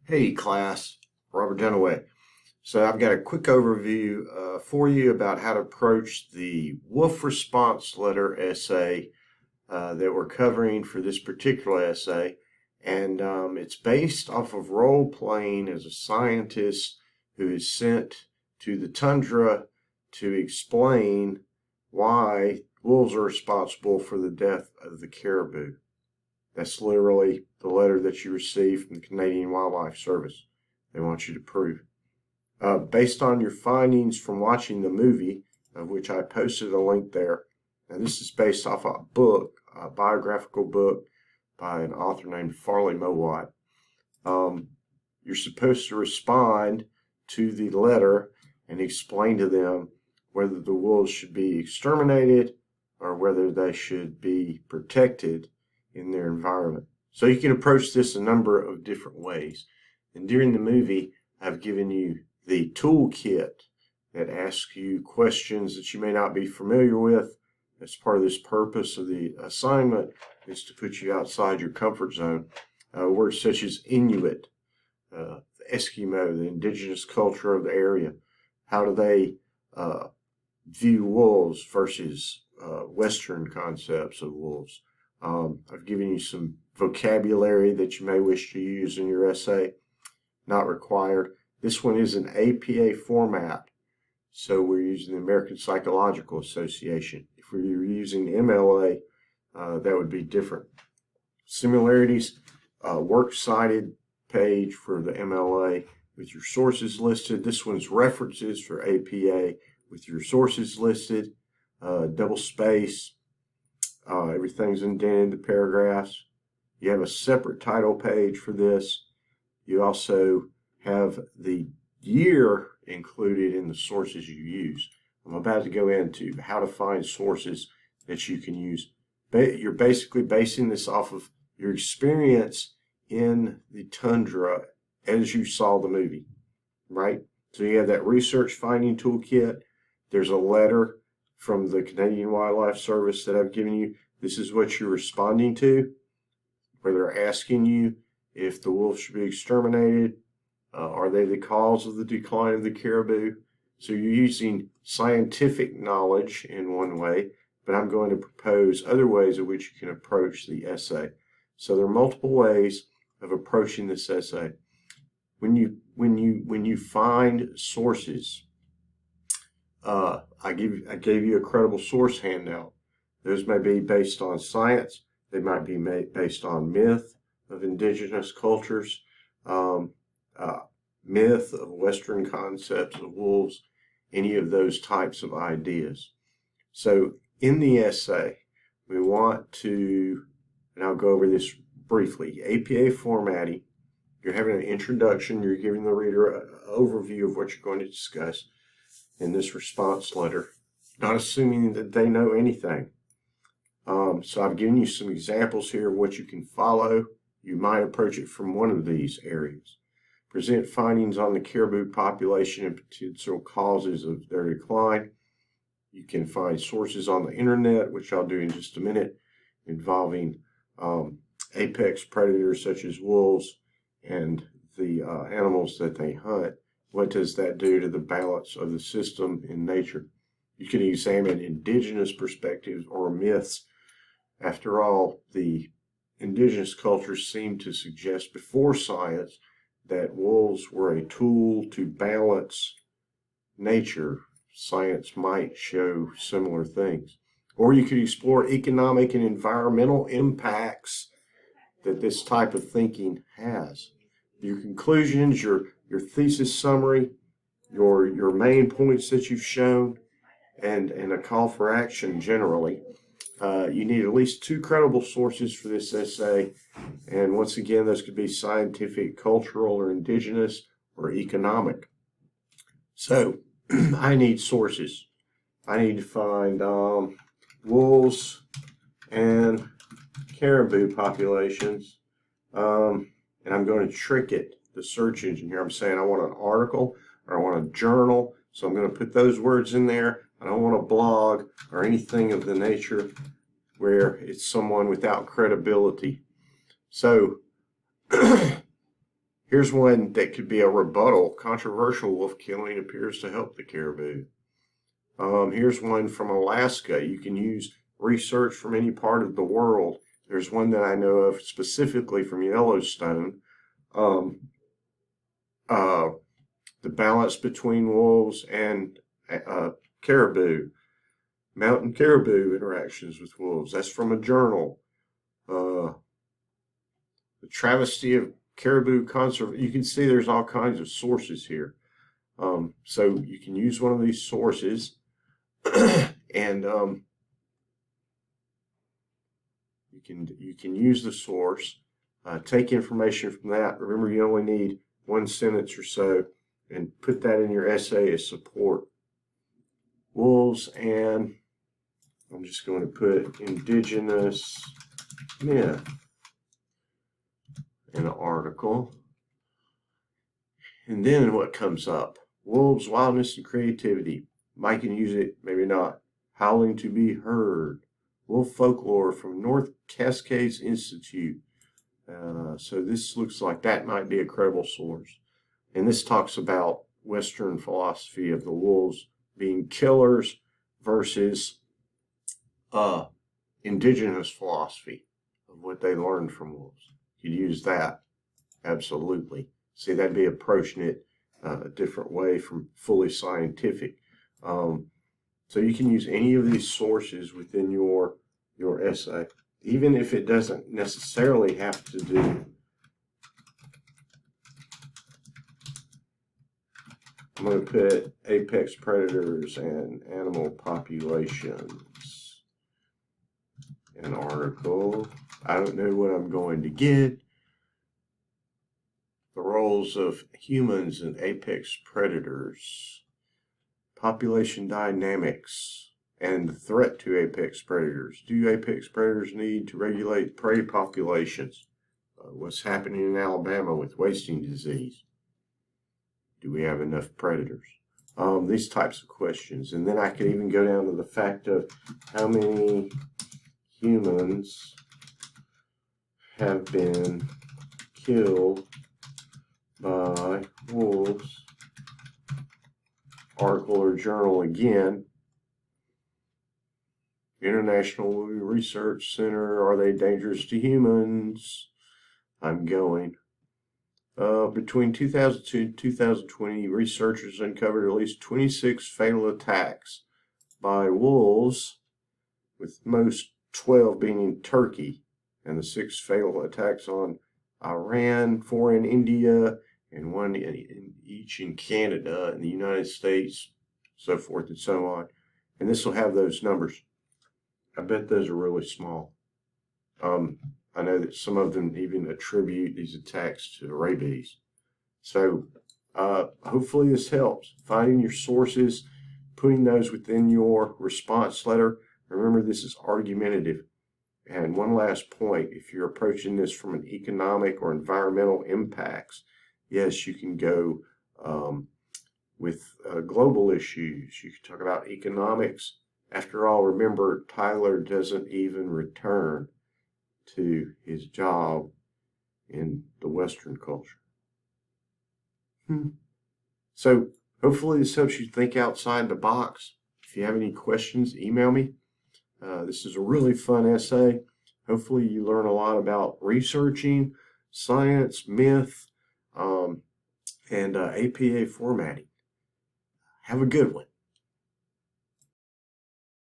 Hey class, Robert Dunaway. So I've got a quick overview for you about how to approach the wolf response letter essay that we're covering for this particular essay. And it's based off of role playing as a scientist who is sent to the tundra to explain why wolves are responsible for the death of the caribou. That's literally the letter that you received from the Canadian Wildlife Service. They want you to prove. Based on your findings from watching the movie, of which I posted a link there. Now, this is based off a book, a biographical book by an author named Farley Mowat. You're supposed to respond to the letter and explain to them whether the wolves should be exterminated or whether they should be protected in their environment. So you can approach this a number of different ways. And during the movie, I've given you the toolkit that asks you questions that you may not be familiar with. As part of this purpose of the assignment is to put you outside your comfort zone. Words such as Inuit, the Eskimo, the indigenous culture of the area. How do they view wolves versus Western concepts of wolves? I've given you some vocabulary that you may wish to use in your essay. Not required. This one is an APA format, so we're using the American Psychological Association. If we were using MLA, that would be different. Similarities, works cited page for the MLA with your sources listed. This one's references for APA with your sources listed, double space. Everything's indented, the paragraphs. You have a separate title page for this. You also have the year included in the sources you use. I'm about to go into how to find sources that you can use. You're basically basing this off of your experience in the tundra as you saw the movie, right? So you have that research finding toolkit. There's a letter from the Canadian Wildlife Service that I've given you. This is what you're responding to, where they're asking you if the wolves should be exterminated. Are they the cause of the decline of the caribou? So you're using scientific knowledge in one way, but I'm going to propose other ways in which you can approach the essay. So there are multiple ways of approaching this essay. When you find sources, I gave you a credible source handout. Those may be based on science. They might be based on myth of indigenous cultures, myth of Western concepts of wolves, any of those types of ideas. So in the essay, we want to, and I'll go over this briefly, APA formatting. You're having an introduction. You're giving the reader an overview of what you're going to discuss in this response letter, not assuming that they know anything. So I've given you some examples here of what you can follow. You might approach it from one of these areas. Present findings on the caribou population and potential causes of their decline. You can find sources on the internet, which I'll do in just a minute, involving apex predators such as wolves and the animals that they hunt. What does that do to the balance of the system in nature? You can examine indigenous perspectives or myths. After all, the indigenous cultures seem to suggest before science that wolves were a tool to balance nature. Science might show similar things. Or you could explore economic and environmental impacts that this type of thinking has. Your conclusions, your thesis summary, your main points that you've shown, and a call for action generally. You need at least 2 credible sources for this essay. And once again, those could be scientific, cultural, or indigenous, or economic. So I need sources. I need to find wolves and caribou populations. And I'm going to trick it, the search engine here. I'm saying I want an article or I want a journal. So I'm going to put those words in there. I don't want a blog or anything of the nature where it's someone without credibility. So Here's one that could be a rebuttal. Controversial wolf killing appears to help the caribou. Here's one from Alaska. You can use research from any part of the world. There's one that I know of specifically from Yellowstone. Um, uh, the balance between wolves and caribou, mountain caribou interactions with wolves. That's from a journal. The travesty of caribou conservation. You can see there's all kinds of sources here. So you can use one of these sources and you can use the source, take information from that. Remember, you only need one sentence or so, and put that in your essay as support. Wolves, and I'm just going to put indigenous myth in an article. And then what comes up? Wolves, wildness, and creativity. Mike can use it, maybe not. Howling to be heard. Wolf folklore from North Cascades Institute. So this looks like that might be a credible source. And this talks about Western philosophy of the wolves being killers versus indigenous philosophy of what they learned from wolves. You'd use that, absolutely. See, that'd be approaching it a different way from fully scientific. So you can use any of these sources within your essay, even if it doesn't necessarily have to do. I'm going to put apex predators and animal populations in an article. I don't know what I'm going to get. The roles of humans and apex predators. Population dynamics and the threat to apex predators. Do apex predators need to regulate prey populations? What's happening in Alabama with wasting disease? Do we have enough predators? These types of questions. And then I could even go down to the fact of how many humans have been killed by wolves. Article or journal again. International Research Center, are they dangerous to humans? I'm going. Between 2002 and 2020, researchers uncovered at least 26 fatal attacks by wolves, with most 12 being in Turkey, and the 6 fatal attacks on Iran, 4 in India, and 1 each in Canada and the United States, so forth and so on. And this will have those numbers. I bet those are really small. I know that some of them even attribute these attacks to rabies. So hopefully this helps. Finding your sources, putting those within your response letter. Remember, this is argumentative. And one last point, if you're approaching this from an economic or environmental impacts, yes, you can go with global issues. You can talk about economics. After all, remember, Tyler doesn't even return to his job in the Western culture. So hopefully this helps you think outside the box. If you have any questions, email me. This is a really fun essay. Hopefully you learn a lot about researching, science, myth, and APA formatting. Have a good one.